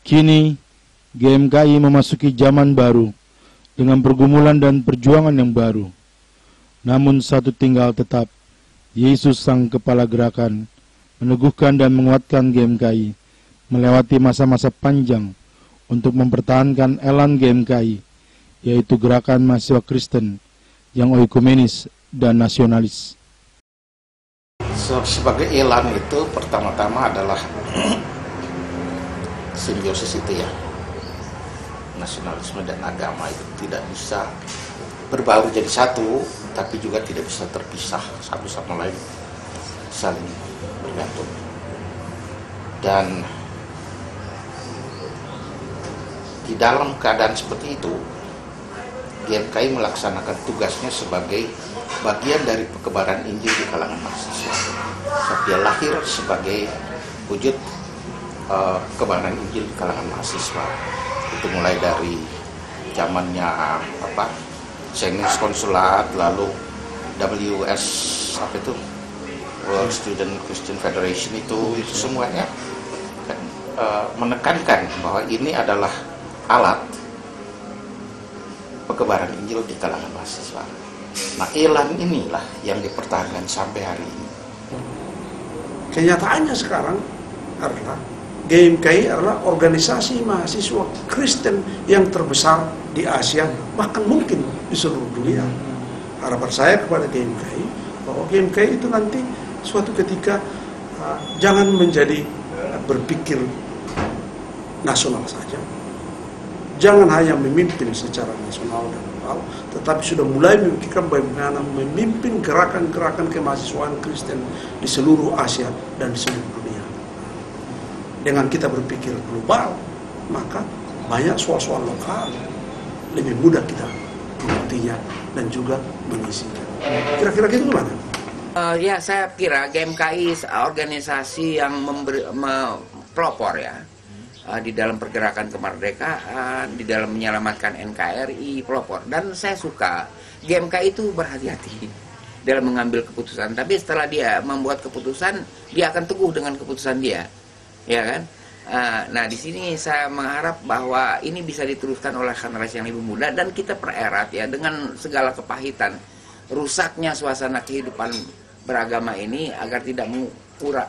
Kini, GMKI memasuki zaman baru dengan pergumulan dan perjuangan yang baru. Namun satu tinggal tetap, Yesus Sang Kepala Gerakan meneguhkan dan menguatkan GMKI melewati masa-masa panjang untuk mempertahankan elan GMKI, yaitu gerakan mahasiswa Kristen yang oikumenis dan nasionalis. Sebagai elan itu pertama-tama adalah simbiosis itu ya, nasionalisme dan agama itu tidak bisa berbaur jadi satu, tapi juga tidak bisa terpisah satu sama lain, saling bergantung. Dan di dalam keadaan seperti itu, GMKI melaksanakan tugasnya sebagai bagian dari perkebaran Injil di kalangan mahasiswa. Dia lahir sebagai wujud kekebaran Injil di kalangan mahasiswa. Itu mulai dari zamannya Chinese Konsulat, lalu WS World Student Christian Federation itu semuanya menekankan bahwa ini adalah alat perkebaran Injil di kalangan mahasiswa. Nah, elan inilah yang dipertahankan sampai hari ini. Kenyataannya sekarang adalah GMKI adalah organisasi mahasiswa Kristen yang terbesar di Asia, bahkan mungkin di seluruh dunia. Harapan saya kepada GMKI bahwa GMKI itu nanti suatu ketika jangan menjadi berpikir nasional saja. Jangan hanya memimpin secara nasional dan lokal, tetapi sudah mulai memikirkan bagaimana memimpin gerakan-gerakan kemahasiswaan Kristen di seluruh Asia dan di seluruh dunia. Dengan kita berpikir global, maka banyak soal-soal lokal lebih mudah kita mengertinya dan juga mengisinya. Kira-kira gitu gimana? Ya, saya kira GMKI organisasi yang pelopor ya, di dalam pergerakan kemerdekaan, di dalam menyelamatkan NKRI, pelopor. Dan saya suka GMKI itu berhati-hati dalam mengambil keputusan. Tapi setelah dia membuat keputusan, dia akan teguh dengan keputusan dia, ya kan? Nah, di sini saya mengharap bahwa ini bisa diteruskan oleh generasi yang lebih muda dan kita pererat ya dengan segala kepahitan, rusaknya suasana kehidupan beragama ini agar tidak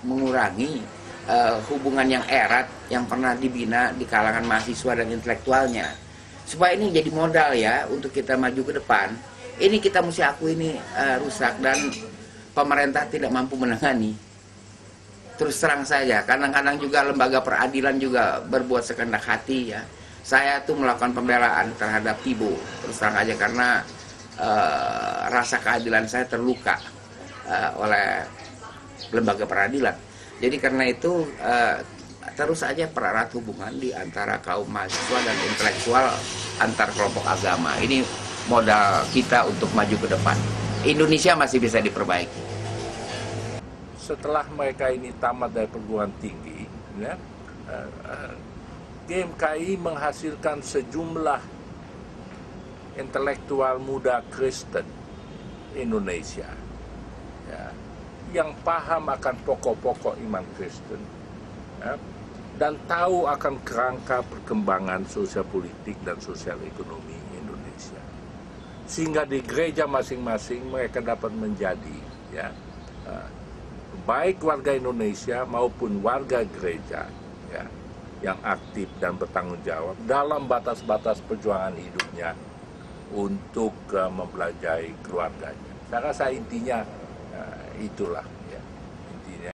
mengurangi hubungan yang erat yang pernah dibina di kalangan mahasiswa dan intelektualnya, supaya ini jadi modal ya untuk kita maju ke depan. Ini kita mesti akui ini rusak dan pemerintah tidak mampu menangani. Terus terang saja, kadang-kadang juga lembaga peradilan juga berbuat sekehendak hati ya. Saya tuh melakukan pembelaan terhadap Tibo, terus terang aja karena rasa keadilan saya terluka oleh lembaga peradilan. Jadi karena itu terus saja pererat hubungan di antara kaum mahasiswa dan intelektual antar kelompok agama. Ini modal kita untuk maju ke depan. Indonesia masih bisa diperbaiki. Setelah mereka ini tamat dari perguruan tinggi, ya, GMKI menghasilkan sejumlah intelektual muda Kristen Indonesia, ya, yang paham akan pokok-pokok iman Kristen, ya, dan tahu akan kerangka perkembangan sosial politik dan sosial ekonomi Indonesia, sehingga di gereja masing-masing mereka dapat menjadi ya, baik warga Indonesia maupun warga gereja ya, yang aktif dan bertanggung jawab dalam batas-batas perjuangan hidupnya untuk mempelajari keluarganya. Saya rasa intinya itulah ya, intinya.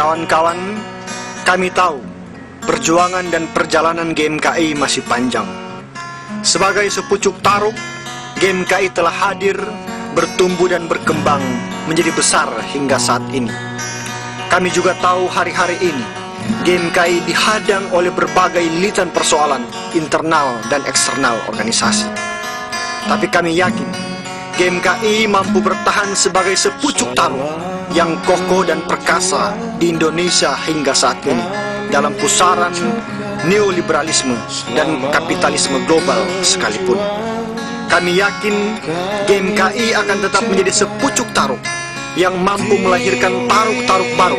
Kawan-kawan, kami tahu perjuangan dan perjalanan GMKI masih panjang. Sebagai sepucuk taruk, GMKI telah hadir, bertumbuh dan berkembang menjadi besar hingga saat ini. Kami juga tahu hari-hari ini GMKI dihadang oleh berbagai lilitan persoalan internal dan eksternal organisasi. Tapi kami yakin GMKI mampu bertahan sebagai sepucuk tarung yang kokoh dan perkasa di Indonesia hingga saat ini dalam pusaran neoliberalisme dan kapitalisme global sekalipun. Kami yakin GMKI akan tetap menjadi sepucuk tarung yang mampu melahirkan taruk-taruk baru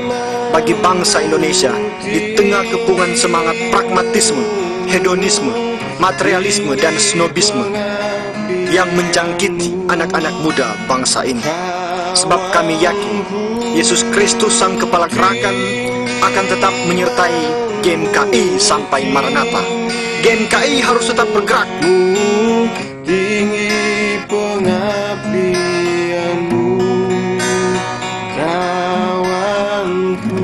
bagi bangsa Indonesia di tengah kepungan semangat pragmatisme, hedonisme, materialisme, dan snobisme yang menjangkiti anak-anak muda bangsa ini. Sebab kami yakin Yesus Kristus Sang Kepala Gerakan akan tetap menyertai GMKI sampai Maranatha. GMKI harus tetap bergerak. Tinggi pengabdianmu, kawanku.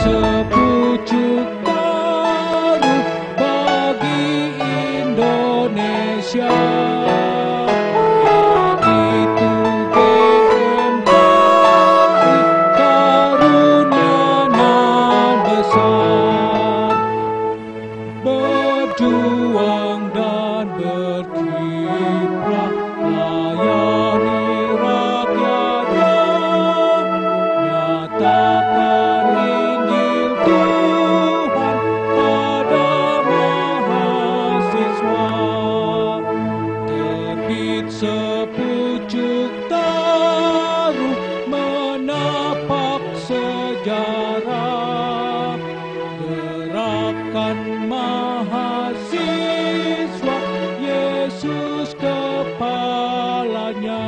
Sepucuk taruh bagi Indonesia. Berjuang dan berkiprah, layani rakyatnya, nyatakan Injil Tuhan pada mahasiswa. Terbit sepucuk taruh menapak sejarah, gerakan mahasiswa, Yesus kepalanya,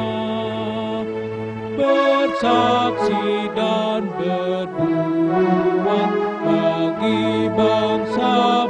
bersaksi dan berbuat bagi bangsa